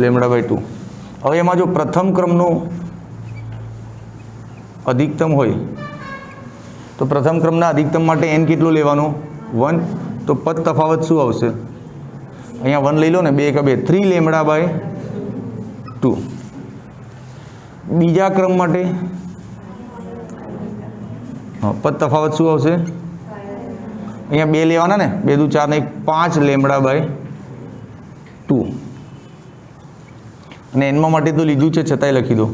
λ/2. હવે એમાં જો પ્રથમ ક્રમનો અધિકતમ હોય તો પ્રથમ ક્રમના અધિકતમ માટે n કેટલો લેવાનો? 1. તો પદ તફાવત શું આવશે? અહીંયા 1 લઈ લો ને, 2 × 2 3 λ/2. બીજા ક્રમ માટે પદ તફાવત શું આવશે? અહીંયા 2 લેવાના ને, 2 × 4 ને 5 λ/2. અને એનમાં માટે તો લીધું છે છતાંય લખી દો.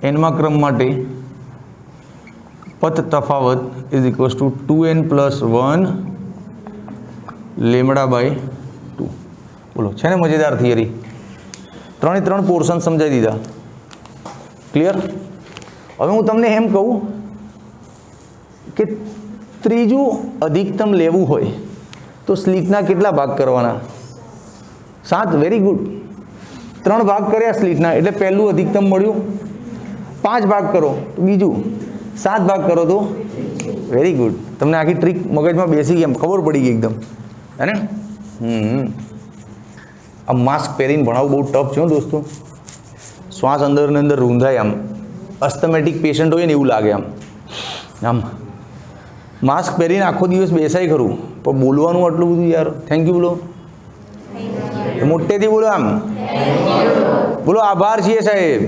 એનમાં ક્રમ માટે પદ તફાવત = 2n + 1 λ/2. બોલો છે ને મજેદાર થિયરી? 3 પોર્શન સમજાવી દીધા. ક્લિયર? હવે હું તમને એમ કહું કે ત્રીજું અધિકતમ લેવું હોય તો સ્લિટના કેટલા ભાગ કરવાના? 7. Very good. 3 ભાગ કર્યા સ્લિટના એટલે પહેલું અધિકતમ મળ્યું. 5 ભાગ કરો તો બીજું, 7 ભાગ કરો તો વેરી ગુડ. તમને આખી ટ્રીક મગજમાં બેસી ગઈ, એમ ખબર પડી ગઈ એકદમ, હે ને? આ માસ્ક પહેરીને ભણાવવું બહુ ટફ છે દોસ્તો. શ્વાસ અંદર ને અંદર રૂંધાય, આમ અસ્થમેટિક પેશન્ટ હોય ને એવું લાગે. આમ માસ્ક પહેરીને આખો દિવસ બેસાય ખરું, પણ બોલવાનું આટલું બધું યાર. થેન્ક યુ બોલો, મોટેથી બોલો, આમ બોલો આભાર છીએ સાહેબ.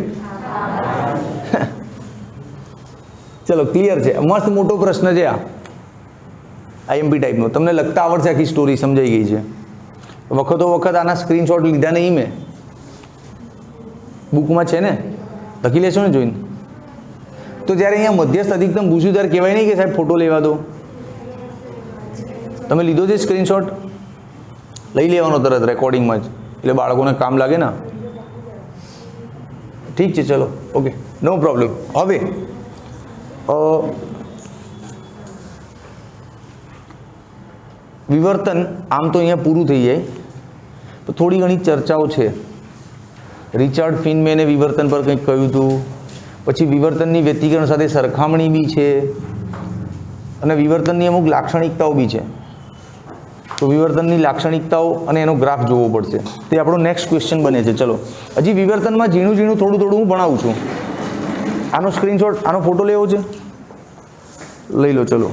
ચલો ક્લિયર છે. મસ્ત મોટો પ્રશ્ન છે આ IMP ટાઈપનો. તમને લખતા આવડશે, આખી સ્ટોરી સમજાઈ ગઈ છે. વખતો વખત આના સ્ક્રીનશોટ લીધા નહીં મેં, બુકમાં છે ને, લખી લેશો ને જોઈને. તો જ્યારે અહીંયા મધ્યસ્થ અધિકતમ પૂછ્યું ત્યારે કહેવાય નહીં કે સાહેબ ફોટો લેવા દો. તમે લીધો છે સ્ક્રીનશોટ? લઈ લેવાનો તરત રેકોર્ડિંગમાં જ, એટલે બાળકોને કામ લાગે ને. ઠીક છે, ચલો ઓકે, નો પ્રોબ્લેમ. હવે વિવર્તન આમ તો અહીંયા પૂરું થઈ જાય, તો થોડી ઘણી ચર્ચાઓ છે. રિચાર્ડ ફિનમેને વિવર્તન પર કંઈક કહ્યું હતું, પછી વિવર્તનની વ્યતિકરણ સાથે સરખામણી બી છે, અને વિવર્તનની અમુક લાક્ષણિકતાઓ બી છે. તો વિવર્તનની લાક્ષણિકતાઓ અને એનો ગ્રાફ જોવો પડશે. તે આપણો નેક્સ્ટ ક્વેશ્ચન બને છે. ચલો, હજી વિવર્તનમાં ઝીણું ઝીણું થોડું થોડું હું ભણાવું છું. આનો સ્ક્રીનશોટ, આનો ફોટો લેવો છે, લઈ લો. ચલો,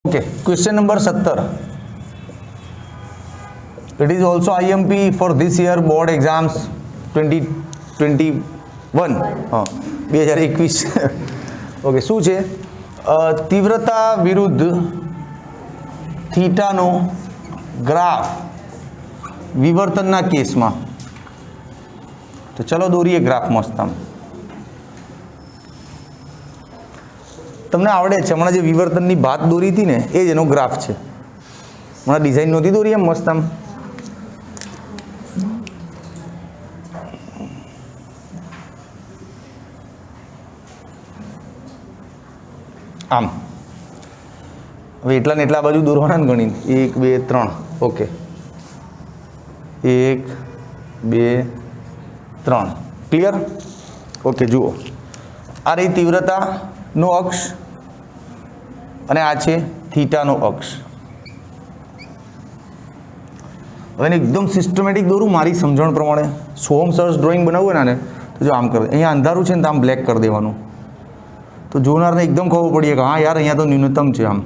okay. Question number 17. It is also IMP for this year board exams 2021. હા, 2021. ઓકે. શું છે? તીવ્રતા વિરુદ્ધ થીટાનો ગ્રાફ વિવર્તનના કેસમાં. તો ચલો દોરીએ ગ્રાફ મસ્ત. આમ તમને આવડે છે. હમણાં જે વિવર્તનની ભાત દોરી હતી ને એ જ એનો ગ્રાફ છે. હમણાં ડિઝાઇન નહોતી દોરી એમ મસ્ત. આમ હવે એટલા ને એટલા બાજુ દોરવાના ને ગણીને 1 2 3. ઓકે, 1 2 3. ક્લિયર? ઓકે. જુઓ, આ રહી તીવ્રતાનો અક્ષ અને આ છે થીટાનો અક્ષ. હવે એને એકદમ સિસ્ટમેટિક દોરું મારી સમજણ પ્રમાણે. સોહમ સરસ ડ્રોઈંગ બનાવવું હોય ને તો જો આમ કરે. અહીંયા અંધારું છે ને તો આમ બ્લેક કરી દેવાનું. તો જોનારને એકદમ ખબર પડીએ કે હા યાર અહીંયા તો ન્યૂનતમ છે. આમ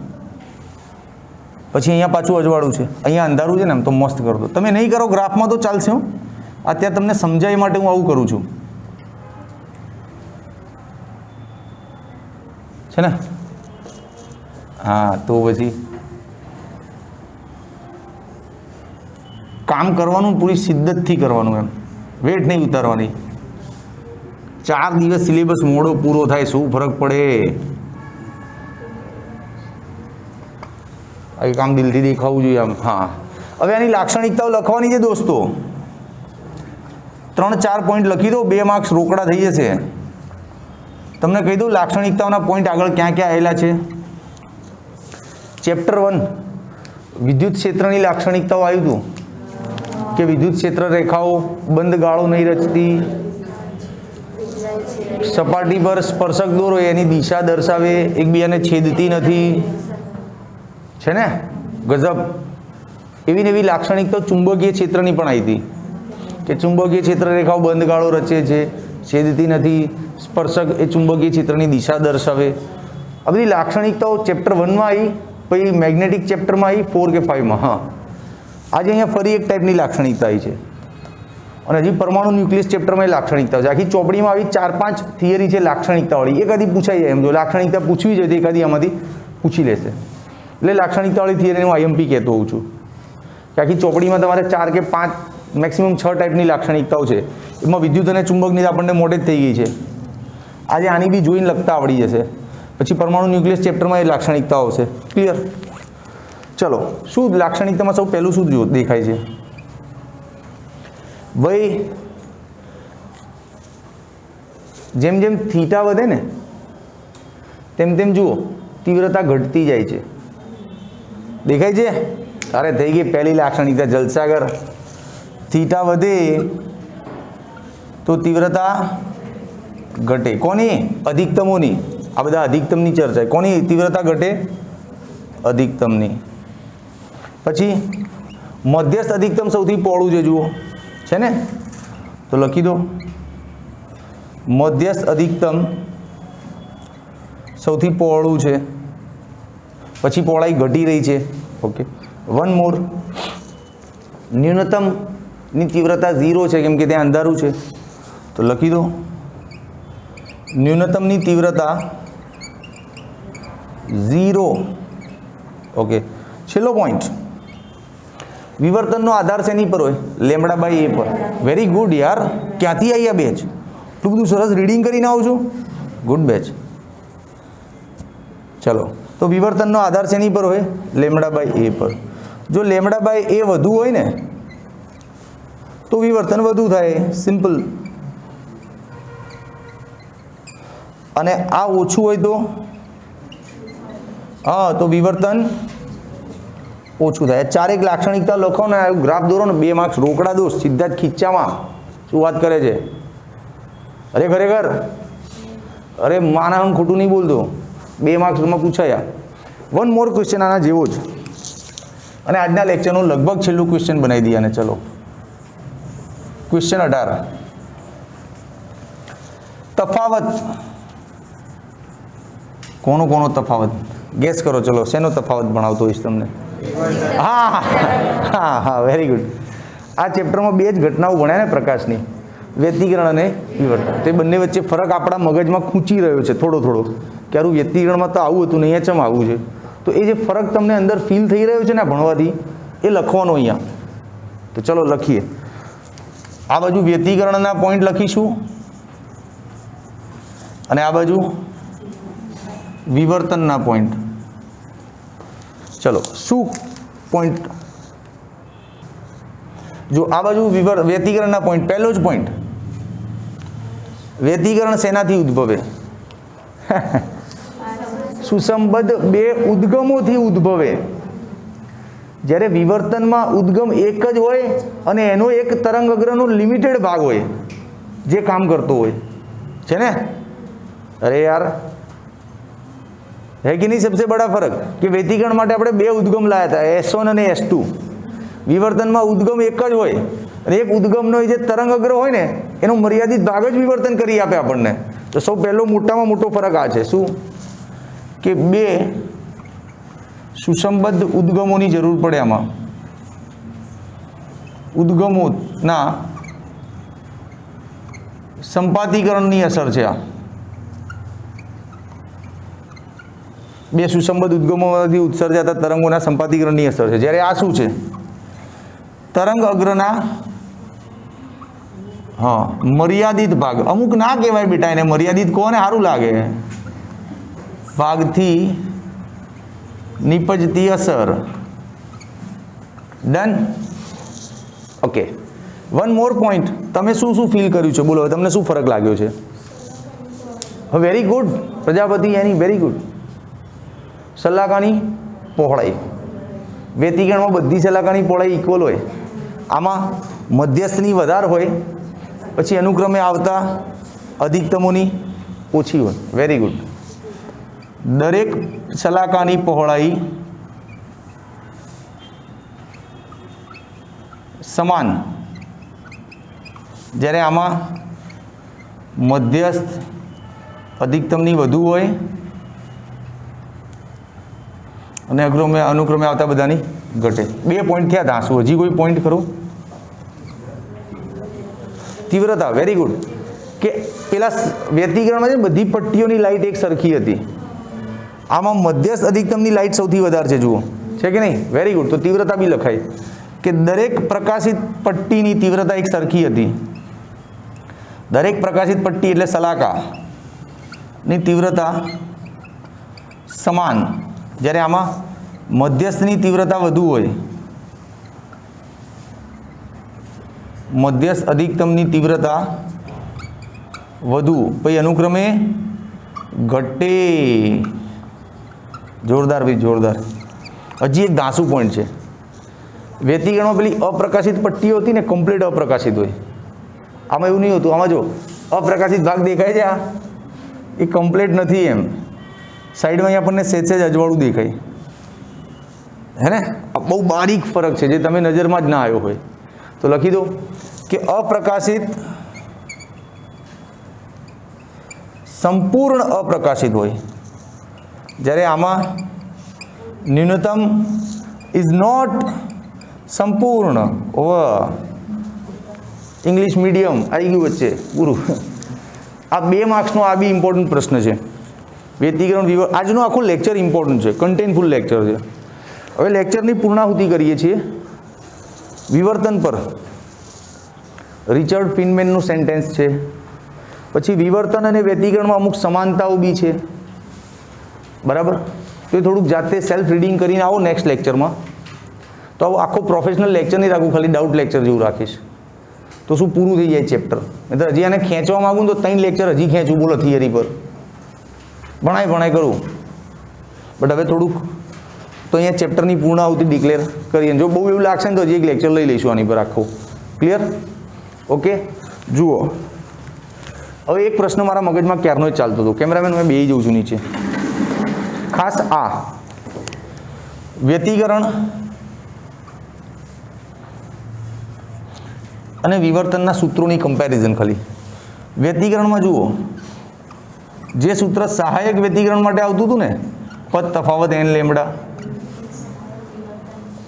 પછી અહીંયા પાછું અજવાળું છે, અહીંયા અંધારું છે ને એમ તો મસ્ત કરી દો. તમે નહીં કરો ગ્રાફમાં તો ચાલશે. હું અત્યારે તમને સમજાય માટે હું આવું કરું છું, છે ને? હા, તો પછી કામ કરવાનું પૂરી શિદ્દતથી કરવાનું. એમ વેટ નહીં ઉતારવાની. 4 દિવસ સિલેબસ મોડો પૂરો થાય શું ફરક પડે? આ કામ દિલથી દેખાવું જોઈએ આમ. હા, હવે આની લાક્ષણિકતાઓ લખવાની છે દોસ્તો. 3-4 પોઈન્ટ લખી દો, 2 માર્ક્સ રોકડા થઈ જશે. તમને કહી દઉં લાક્ષણિકતાઓના પોઈન્ટ આગળ ક્યાં ક્યાં આવેલા છે. ચેપ્ટર 1 વિદ્યુત ક્ષેત્રની લાક્ષણિકતાઓ આવ્યું હતું કે વિદ્યુત ક્ષેત્ર રેખાઓ બંધ ગાળો નહીં રચતી, સપાટી પર સ્પર્શક દોરો એની દિશા દર્શાવે, એકબીજાને છેદતી નથી, છે ને? ગજબ. એવી ને એવી લાક્ષણિકતા ચુંબકીય ક્ષેત્રની પણ આવી હતી કે ચુંબકીય ક્ષેત્ર રેખાઓ બંધ ગાળો રચે છે, છેદતી નથી, સ્પર્શક એ ચુંબકીય ક્ષેત્રની દિશા દર્શાવે. આ બધી લાક્ષણિકતાઓ ચેપ્ટર 1માં આવી, પછી મેગ્નેટિક ચેપ્ટરમાં આવી 4 કે 5માં. હા, આજે અહીંયા ફરી એક ટાઈપની લાક્ષણિકતા આવી છે. અને હજી પરમાણુ ન્યુક્લિયસ ચેપ્ટરમાં લાક્ષણિકતા છે. આખી ચોપડીમાં આવી 4-5 થિયરી છે લાક્ષણિકતાવાળી. એકાદી પૂછાઈ જાય એમ. જો લાક્ષણિકતા પૂછવી જોઈએ તો એકાદી આમાંથી પૂછી લેશે. એટલે લાક્ષણિકતાવાળી થિયરીને હું IMP કહેતો હોઉં છું કે આખી ચોપડીમાં તમારે 4 કે 5 મેક્સિમમ 6 ટાઈપની લાક્ષણિકતાઓ છે. એમાં વિદ્યુત અને ચુંબકની આપણને મોટે જ થઈ ગઈ છે. આજે આની બી જોઈને લખતા આવડી જશે. પછી પરમાણુ ન્યુક્લિયસ ચેપ્ટરમાં એ લાક્ષણિકતાઓ આવશે. ક્લિયર? ચલો, શું લાક્ષણિકતામાં સૌ પહેલું શું દેખાય છે? ભાઈ જેમ જેમ થીટા વધે ને તેમ તેમ જુઓ તીવ્રતા ઘટતી જાય છે. દેખાય છે? અરે થઈ ગઈ પહેલી લાક્ષણિકતા જલસાગર. થીટા વધે તો તીવ્રતા ઘટે. કોની? અધિકતમોની. આ બધા અધિકતમની ચર્ચા. કોની તીવ્રતા ઘટે? અધિકતમની. પછી મધ્યસ્થ અધિકતમ સૌથી પહોળું છે, જુઓ, છે ને? તો લખી દો મધ્યસ્થ અધિકતમ સૌથી પહોળું છે. પછી પહોળાઈ ઘટી રહી છે. Okay, one more. ન્યૂનતમની તીવ્રતા 0 છે કેમ કે ત્યાં અંધારું છે. તો લખી દો ન્યૂનતમની તીવ્રતા 0. ઓકે, છેલ્લો પોઈન્ટ. વિવર્તનનો આધાર શેની પર હોય? લેમ્બડા બાય એ પર. વેરી ગુડ યાર. ક્યાંથી આવી આ બેચ? એટલું બધું સરસ રીડિંગ કરીને આવો છો. Good batch. ચલો, તો વિવર્તનનો આધાર શેની પર હોય? લેમ્બડા બાય એ પર. જો લેમ્બડા બાય એ વધુ હોય ને તો વિવર્તન વધુ થાય. સિમ્પલ. અને આ ઓછું હોય તો હા, તો વિવર્તન ઓછું થાય. 4 એક લાક્ષણિકતા લખો ને, ગ્રાફ દોરો ને, 2 માર્ક્સ રોકડા દો સીધા જ ખીચામાં. શું વાત કરે છે? અરે ખરેખર, અરે માના ખોટું નહીં બોલતો. 2 માર્ક્સમાં પૂછાયા. વન મોર ક્વેશ્ચન આના જેવો જ, અને આજના લેક્ચરનું લગભગ છેલ્લું ક્વેશ્ચન બનાવી દઈએ અને ચલો ક્વેશ્ચન 18. તફાવત. કોનો તફાવત ગેસ કરો, ચલો શેનો તફાવત ભણાવતો હોઈશ તમને? હા હા હા, વેરી ગુડ. આ ચેપ્ટરમાં બે જ ઘટનાઓ ભણ્યા ને પ્રકાશની, વ્યતિકરણ અને વિવર્તન. તે બંને વચ્ચે ફરક આપણા મગજમાં ખૂંચી રહ્યો છે થોડો કે આરું વ્યતિકરણમાં તો આવું હતું ને અહીંયા ચમ આવું છે. તો એ જે ફરક તમને અંદર ફીલ થઈ રહ્યો છે ને ભણવાથી, એ લખવાનો અહીંયા. તો ચલો લખીએ. આ બાજુ વ્યતિકરણના પોઈન્ટ લખીશું અને આ બાજુ વિવર્તનના પોઈન્ટ. ચલો શું પોઈન્ટ? જો આ બાજુ વ્યતિકરણના પોઈન્ટ, પહેલો જ પોઈન્ટ, વ્યતિકરણ શેનાથી ઉદ્ભવે? સુસંબદ્ધ બે ઉદ્ગમોથી ઉદ્ભવે. જ્યારે વિવર્તનમાં ઉદ્ગમ એક જ હોય અને એનો એક તરંગ અગ્રનો લિમિટેડ ભાગ હોય જે કામ કરતો હોય છે ને. અરે યાર, है कि नहीं सबसे बड़ा फर्क कि व्यतिकरण માટે આપણે બે ઉદ્ગમ લાયા હતા, S1 અને S2. વિવર્તનમાં ઉદ્ગમ એક જ હોય અને એક ઉદ્ગમનો જે તરંગ અગ્ર હોય ને એનો મર્યાદિત ભાગ જ વિવર્તન કરી આપે આપણને. તો સૌ પહેલો મોટામાં મોટો ફરક આ છે. શું? કે બે સુસંબદ્ધ ઉદ્ગમોની જરૂર પડે. આમાં ઉદ્ગમોના સંપાતીકરણની અસર છે. આ બે સુસંબદ્ધ ઉદ્ગમોમાંથી ઉત્સર્જાતા તરંગોના સંપાતીકરણની અસર છે. જ્યારે આ શું છે? તરંગ અગ્રના મર્યાદિત ભાગ, અમુક ના કહેવાય બેટા એને, મર્યાદિત કોને સારું લાગે, ભાગથી નિપજતી અસર. Done? Okay. One more point. તમે શું ફીલ કર્યું છે? બોલો, તમને શું ફરક લાગ્યો છે? વેરી ગુડ પ્રજાપતિ, એની વેરી ગુડ. સલાકાની પહોળાઈ. વ્યતિકરણમાં બધી સલાકાની પહોળાઈ ઇક્વલ હોય. આમાં મધ્યસ્થની વધારે હોય, પછી અનુક્રમે આવતા અધિકતમોની ઓછી હોય. Very good. દરેક સલાકાની પહોળાઈ સમાન. જ્યારે આમાં મધ્યસ્થ અધિકતમની વધુ હોય અને અનુક્રમે આવતા બધાની ઘટે. બે પોઈન્ટ થયા હતા. શું હજી કોઈ પોઈન્ટ ખરો? તીવ્રતા. Very good. કે પેલા વ્યતિકરણમાં છે બધી પટ્ટીઓની લાઇટ એક સરખી હતી, આમાં મધ્યસ્થ અધિકતમની લાઇટ સૌથી વધારે છે. જુઓ, છે કે નહીં? Very good. તો તીવ્રતા બી લખાય કે દરેક પ્રકાશિત પટ્ટીની તીવ્રતા એક સરખી હતી. દરેક પ્રકાશિત પટ્ટી એટલે સલાકાની તીવ્રતા સમાન. જ્યારે આમાં મધ્યસ્થની તીવ્રતા વધુ હોય, મધ્યસ્થ અધિકતમની તીવ્રતા વધુ, પછી અનુક્રમે ઘટે. જોરદાર ભાઈ, જોરદાર. હજી એક ધાસુ પોઈન્ટ છે. વ્યતિકરણમાં પેલી અપ્રકાશિત પટ્ટીઓ હતી ને, કમ્પ્લીટ અપ્રકાશિત હોય. આમાં એવું નહીં હોતું. આમાં જો અપ્રકાશિત ભાગ દેખાય છે, આ એ કમ્પ્લીટ નથી. એમ સાઈડમાં અહીં આપણને સેજ અજવાળું દેખાય, હે ને? બહુ બારીક ફરક છે જે તમે નજરમાં જ ના આવ્યો હોય. તો લખી દો કે અપ્રકાશિત સંપૂર્ણ અપ્રકાશિત હોય, જ્યારે આમાં ન્યૂનતમ ઇઝ નોટ સંપૂર્ણ. ઓવર ઇંગ્લિશ મીડિયમ આવી ગયું વચ્ચે પૂરું. આ 2 માર્ક્સનો આ બી ઇમ્પોર્ટન્ટ પ્રશ્ન છે. વ્યતિકરણ વિવર. આજનો આખો લેક્ચર ઇમ્પોર્ટન્ટ છે, કન્ટેન્ટફુલ લેક્ચર છે. હવે લેક્ચરની પૂર્ણાહુતિ કરીએ છીએ વિવર્તન પર. રિચર્ડ ફિનમેનનું સેન્ટેન્સ છે. પછી વિવર્તન અને વ્યતિકરણમાં અમુક સમાનતાઓ બી છે, બરાબર? તો એ થોડુંક જાતે સેલ્ફ રીડિંગ કરીને આવો નેક્સ્ટ લેક્ચરમાં. તો આખો પ્રોફેશનલ લેક્ચર નહીં રાખું, ખાલી ડાઉટ લેક્ચર જેવું રાખીશ. તો શું પૂરું થઈ જાય ચેપ્ટર. નહીં તો હજી આને ખેંચવા માગું તો 3 લેક્ચર હજી ખેંચું, બોલો, થિયરી પર ભણાય કરું. બટ હવે થોડુંક તો અહીંયા ચેપ્ટરની પૂર્ણાહુતિ ડિક્લેર કરીએ. જો બહુ એવું લાગશે ને તો હજી એક લેક્ચર લઈ લઈશું આની પર આખું. ક્લિયર? ઓકે. જુઓ, હવે એક પ્રશ્ન મારા મગજમાં ક્યારનો જ ચાલતો હતો. કેમેરામેન, હું બેસી જઉં છું નીચે. ખાસ આ વ્યતિકરણ અને વિવર્તનના સૂત્રોની કમ્પેરિઝન. ખાલી વ્યતિકરણમાં જુઓ, જે સૂત્ર સહાયક વ્યતિકરણ માટે આવતું હતું ને, પદ તફાવત n લેમ્બડા,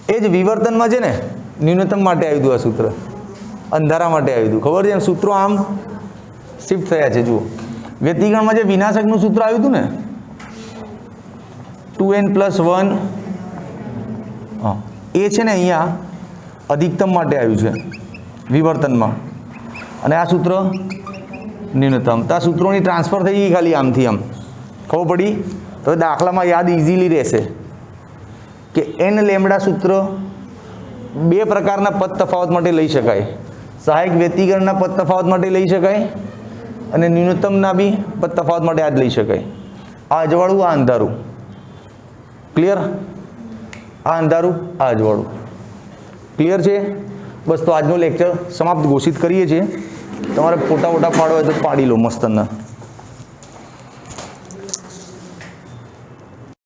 એ જ વિવર્તનમાં છે ને ન્યૂનતમ માટે આવ્યું હતું. આ સૂત્ર અંધારા માટે આવ્યું હતું. ખબર છે? સૂત્રો આમ શિફ્ટ થયા છે. જુઓ, વ્યતિકરણમાં જે વિનાશકનું સૂત્ર આવ્યું હતું ને, 2n+1, હા, એ છે ને અહીંયા અધિકતમ માટે આવ્યું છે વિવર્તનમાં, અને આ સૂત્ર ન્યૂનતમ. તો આ સૂત્રોની ટ્રાન્સફર થઈ ગઈ ખાલી આમથી આમ. ખબર પડી? તો દાખલામાં યાદ ઇઝીલી રહેશે કે n લેમ્બડા સૂત્ર બે પ્રકારના પદ તફાવત માટે લઈ શકાય. સહાયક વ્યતિકરણના પદ તફાવત માટે લઈ શકાય અને ન્યૂનતમના બી પદ તફાવત માટે આ જ લઈ શકાય. આ અજવાળું, આ અંધારું. ક્લિયર? આ અંધારું, આ અજવાળું. ક્લિયર છે? બસ, તો આજનો લેક્ચર સમાપ્ત ઘોષિત કરીએ છીએ. તમારે ફોટા પાડવા હોય તો પાડી લો મસ્તના.